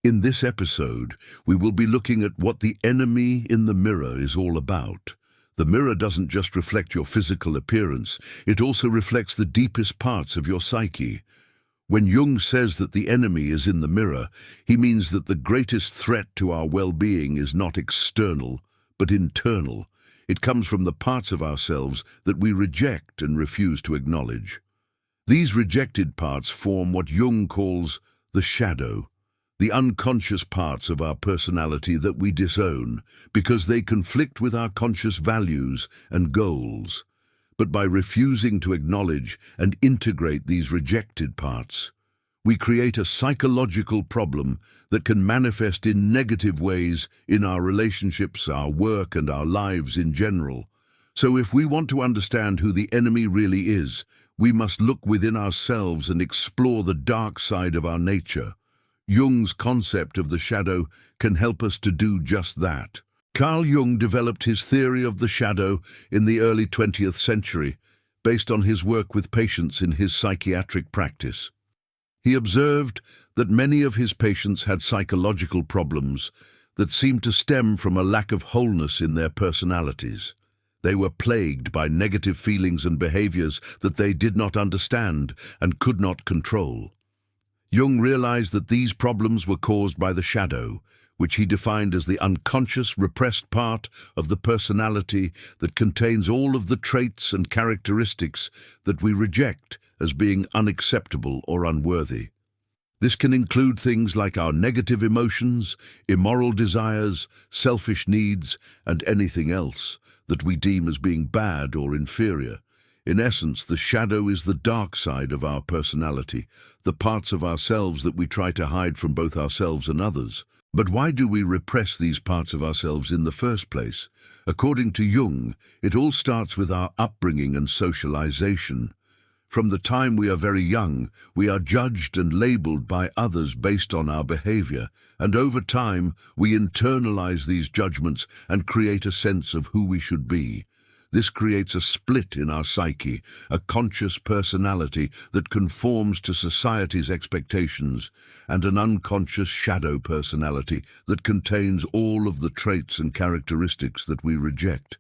In this episode, we will be looking at what the enemy in the mirror is all about. The mirror doesn't just reflect your physical appearance, it also reflects the deepest parts of your psyche. When Jung says that the enemy is in the mirror, he means that the greatest threat to our well-being is not external, but internal. It comes from the parts of ourselves that we reject and refuse to acknowledge. These rejected parts form what Jung calls the shadow, the unconscious parts of our personality that we disown because they conflict with our conscious values and goals. But by refusing to acknowledge and integrate these rejected parts, we create a psychological problem that can manifest in negative ways in our relationships, our work, and our lives in general. So if we want to understand who the enemy really is, we must look within ourselves and explore the dark side of our nature. Jung's concept of the shadow can help us to do just that. Carl Jung developed his theory of the shadow in the early 20th century, based on his work with patients in his psychiatric practice. He observed that many of his patients had psychological problems that seemed to stem from a lack of wholeness in their personalities. They were plagued by negative feelings and behaviors that they did not understand and could not control. Jung realized that these problems were caused by the shadow, which he defined as the unconscious, repressed part of the personality that contains all of the traits and characteristics that we reject as being unacceptable or unworthy. This can include things like our negative emotions, immoral desires, selfish needs, and anything else that we deem as being bad or inferior. In essence, the shadow is the dark side of our personality, the parts of ourselves that we try to hide from both ourselves and others. But why do we repress these parts of ourselves in the first place? According to Jung, it all starts with our upbringing and socialization. From the time we are very young, we are judged and labeled by others based on our behavior, and over time, we internalize these judgments and create a sense of who we should be. This creates a split in our psyche, a conscious personality that conforms to society's expectations, and an unconscious shadow personality that contains all of the traits and characteristics that we reject.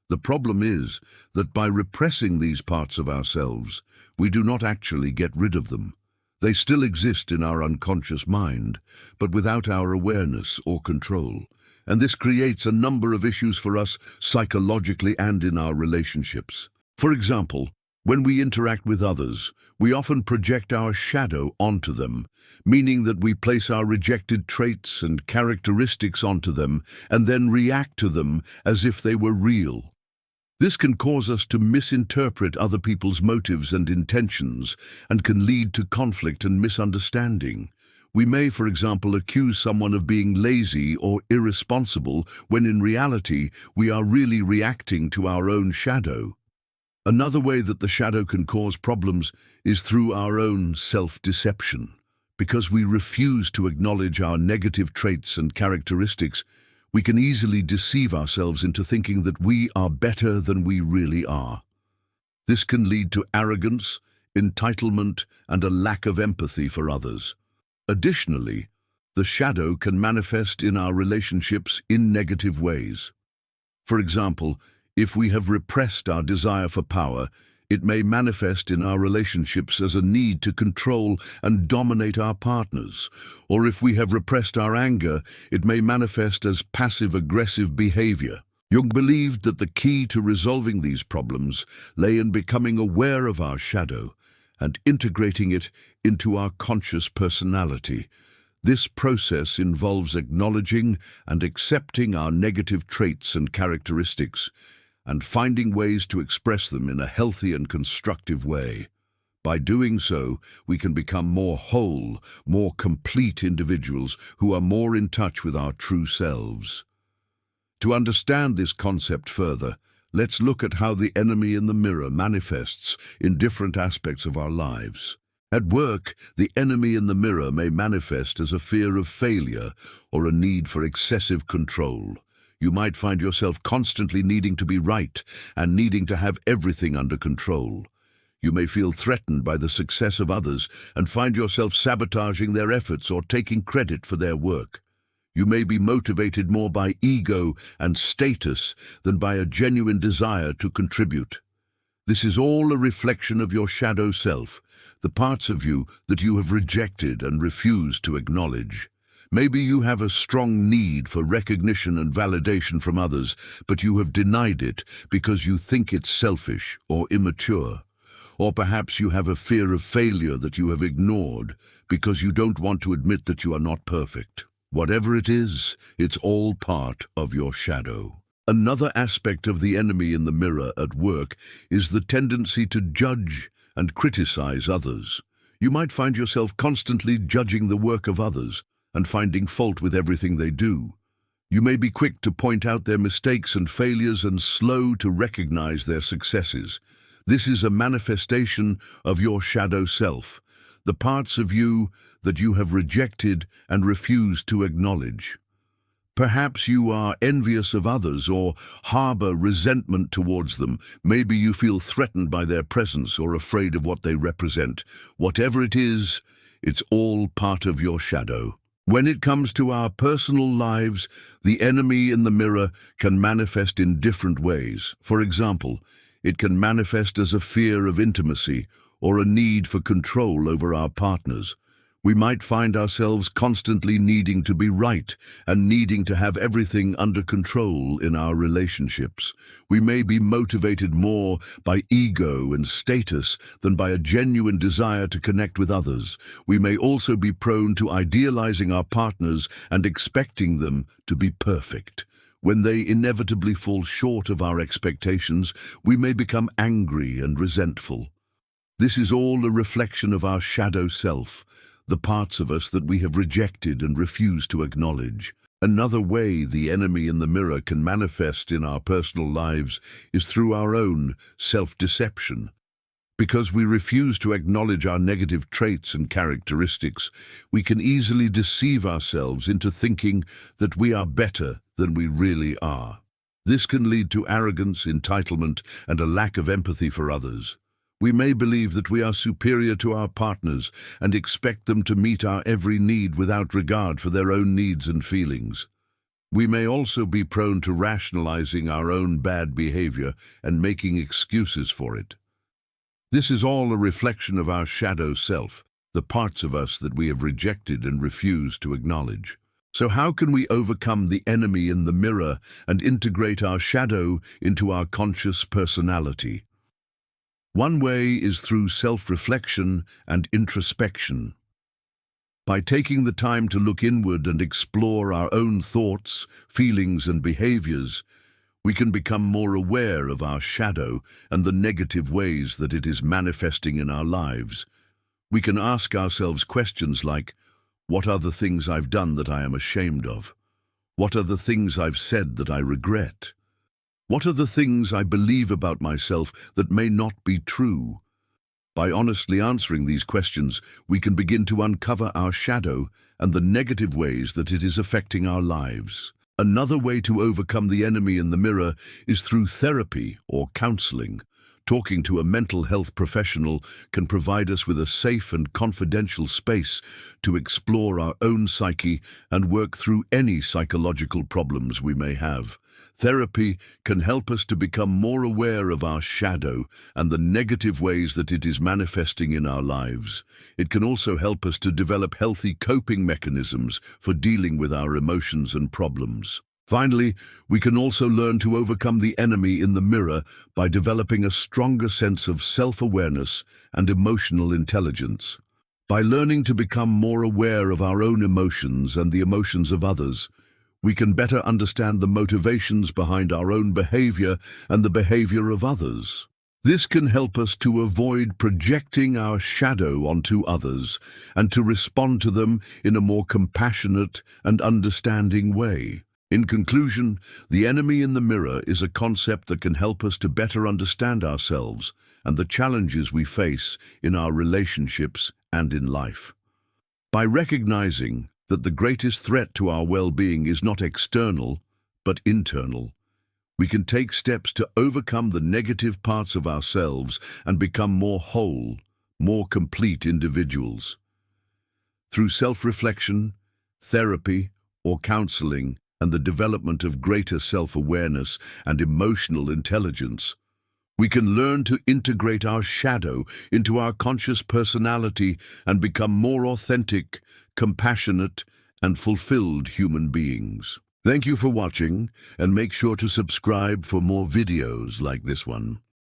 The problem is that by repressing these parts of ourselves, we do not actually get rid of them. They still exist in our unconscious mind, but without our awareness or control. And this creates a number of issues for us psychologically and in our relationships. For example, when we interact with others, we often project our shadow onto them, meaning that we place our rejected traits and characteristics onto them and then react to them as if they were real. This can cause us to misinterpret other people's motives and intentions and can lead to conflict and misunderstanding. We may, for example, accuse someone of being lazy or irresponsible when in reality we are really reacting to our own shadow. Another way that the shadow can cause problems is through our own self-deception. Because we refuse to acknowledge our negative traits and characteristics, we can easily deceive ourselves into thinking that we are better than we really are. This can lead to arrogance, entitlement, and a lack of empathy for others. Additionally, the shadow can manifest in our relationships in negative ways. For example, if we have repressed our desire for power, it may manifest in our relationships as a need to control and dominate our partners. Or if we have repressed our anger, it may manifest as passive-aggressive behavior. Jung believed that the key to resolving these problems lay in becoming aware of our shadow and integrating it into our conscious personality. This process involves acknowledging and accepting our negative traits and characteristics, and finding ways to express them in a healthy and constructive way. By doing so, we can become more whole, more complete individuals who are more in touch with our true selves. To understand this concept further, let's look at how the enemy in the mirror manifests in different aspects of our lives. At work, the enemy in the mirror may manifest as a fear of failure or a need for excessive control. You might find yourself constantly needing to be right and needing to have everything under control. You may feel threatened by the success of others and find yourself sabotaging their efforts or taking credit for their work. You may be motivated more by ego and status than by a genuine desire to contribute. This is all a reflection of your shadow self, the parts of you that you have rejected and refused to acknowledge. Maybe you have a strong need for recognition and validation from others, but you have denied it because you think it's selfish or immature. Or perhaps you have a fear of failure that you have ignored because you don't want to admit that you are not perfect. Whatever it is, it's all part of your shadow. Another aspect of the enemy in the mirror at work is the tendency to judge and criticize others. You might find yourself constantly judging the work of others and finding fault with everything they do. You may be quick to point out their mistakes and failures and slow to recognize their successes. This is a manifestation of your shadow self, the parts of you that you have rejected and refused to acknowledge. Perhaps you are envious of others or harbor resentment towards them. Maybe you feel threatened by their presence or afraid of what they represent. Whatever it is, it's all part of your shadow. When it comes to our personal lives, the enemy in the mirror can manifest in different ways. For example, it can manifest as a fear of intimacy or a need for control over our partners. We might find ourselves constantly needing to be right and needing to have everything under control in our relationships. We may be motivated more by ego and status than by a genuine desire to connect with others. We may also be prone to idealizing our partners and expecting them to be perfect. When they inevitably fall short of our expectations, we may become angry and resentful. This is all a reflection of our shadow self, the parts of us that we have rejected and refused to acknowledge. Another way the enemy in the mirror can manifest in our personal lives is through our own self-deception. Because we refuse to acknowledge our negative traits and characteristics, we can easily deceive ourselves into thinking that we are better than we really are. This can lead to arrogance, entitlement, and a lack of empathy for others. We may believe that we are superior to our partners and expect them to meet our every need without regard for their own needs and feelings. We may also be prone to rationalizing our own bad behavior and making excuses for it. This is all a reflection of our shadow self, the parts of us that we have rejected and refused to acknowledge. So how can we overcome the enemy in the mirror and integrate our shadow into our conscious personality? One way is through self-reflection and introspection. By taking the time to look inward and explore our own thoughts, feelings, and behaviors, we can become more aware of our shadow and the negative ways that it is manifesting in our lives. We can ask ourselves questions like, what are the things I've done that I am ashamed of? What are the things I've said that I regret? What are the things I believe about myself that may not be true? By honestly answering these questions, we can begin to uncover our shadow and the negative ways that it is affecting our lives. Another way to overcome the enemy in the mirror is through therapy or counseling. Talking to a mental health professional can provide us with a safe and confidential space to explore our own psyche and work through any psychological problems we may have. Therapy can help us to become more aware of our shadow and the negative ways that it is manifesting in our lives. It can also help us to develop healthy coping mechanisms for dealing with our emotions and problems. Finally, we can also learn to overcome the enemy in the mirror by developing a stronger sense of self-awareness and emotional intelligence. By learning to become more aware of our own emotions and the emotions of others, we can better understand the motivations behind our own behavior and the behavior of others. This can help us to avoid projecting our shadow onto others and to respond to them in a more compassionate and understanding way. In conclusion, the enemy in the mirror is a concept that can help us to better understand ourselves and the challenges we face in our relationships and in life. By recognizing that the greatest threat to our well-being is not external, but internal, We can take steps to overcome the negative parts of ourselves and become more whole, more complete individuals. Through self-reflection, therapy, or counseling, and the development of greater self-awareness and emotional intelligence, we can learn to integrate our shadow into our conscious personality and become more authentic, compassionate, and fulfilled human beings. Thank you for watching, and make sure to subscribe for more videos like this one.